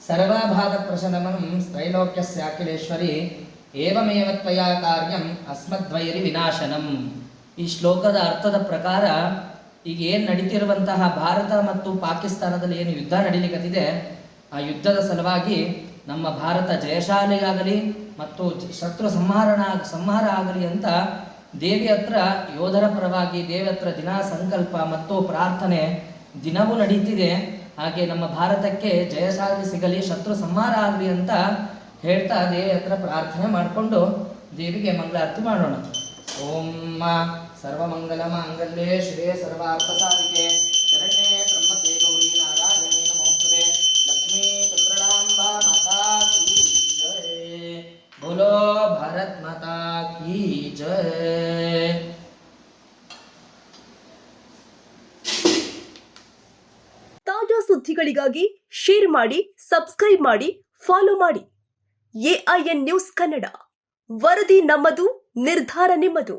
ಸರ್ವಭಾಗಪ್ರಶಮನಂ ತ್ರೈಲೋಕ್ಯಸ್ಯಾಖಿಲೇಶ್ವರಿ ಏವಮೇವ ತ್ವಯಾ ಕಾರ್ಯಂ ಅಸ್ಮದ್ವೈರಿ ವಿನಾಶನಂ. ಈ ಶ್ಲೋಕದ ಅರ್ಥದ ಪ್ರಕಾರ ಈಗ ಏನು ನಡೀತಿರುವಂತಹ ಭಾರತ ಮತ್ತು ಪಾಕಿಸ್ತಾನದಲ್ಲಿ ಏನು ಯುದ್ಧ ನಡೀಲಿಕ್ಕತ್ತಿದೆ, ಆ ಯುದ್ಧದ ಸಲುವಾಗಿ ನಮ್ಮ ಭಾರತ ಜಯಶಾಲಿಯಾಗಲಿ ಮತ್ತು ಶತ್ರು ಸಂಹಾರ ಆಗಲಿ ಅಂತ ದೇವಿ ಹತ್ರ ಯೋಧರ ಪರವಾಗಿ ದೇವಿ ಹತ್ರ ದಿನ ಸಂಕಲ್ಪ ಮತ್ತು ಪ್ರಾರ್ಥನೆ ದಿನವೂ ನಡೀತಿದೆ. ಹಾಗೆ ನಮ್ಮ ಭಾರತಕ್ಕೆ ಜಯಶಾಲಿ ಸಿಗಲಿ, ಶತ್ರು ಸಂಹಾರ ಆಗಲಿ ಅಂತ ಹೇಳ್ತಾ ದೇವಿ ಹತ್ರ ಪ್ರಾರ್ಥನೆ ಮಾಡಿಕೊಂಡು ದೇವಿಗೆ ಮಂಗಳಾರತಿ ಮಾಡೋಣ. ಓಂ ಸರ್ವಮಂಗಲ ಮಾಂಗಲ್ಯೆ ಶಿವೆ ಸರ್ವಾರ್ಥ ಸಾಧಿಕೆ ಶರಣ್ಯೆ ತ್ರ್ಯಂಬಕೆ ಗೌರಿ ನಾರಾಯಣಿ ನಮೋಸ್ತುತೆ ಲಕ್ಷ್ಮೀ ಚಂದ್ರಳಾಂಬಾ ಮಾತಾ ಕೀ ಜಯ. ಬೋಲೋ ಭಾರತ್ ಮಾತಾ ಕೀ ಜಯ. ತಾಜಾ ಸುದ್ದಿಗಳಿಗಾಗಿ ಶೇರ್ ಮಾಡಿ, ಸಬ್ಸ್ಕ್ರೈಬ್ ಮಾಡಿ, ಫಾಲೋ ಮಾಡಿ. AIN ನ್ಯೂಸ್ ಕನ್ನಡ, ವರದಿ ನಮ್ಮದು, ನಿರ್ಧಾರ ನಿಮ್ಮದು.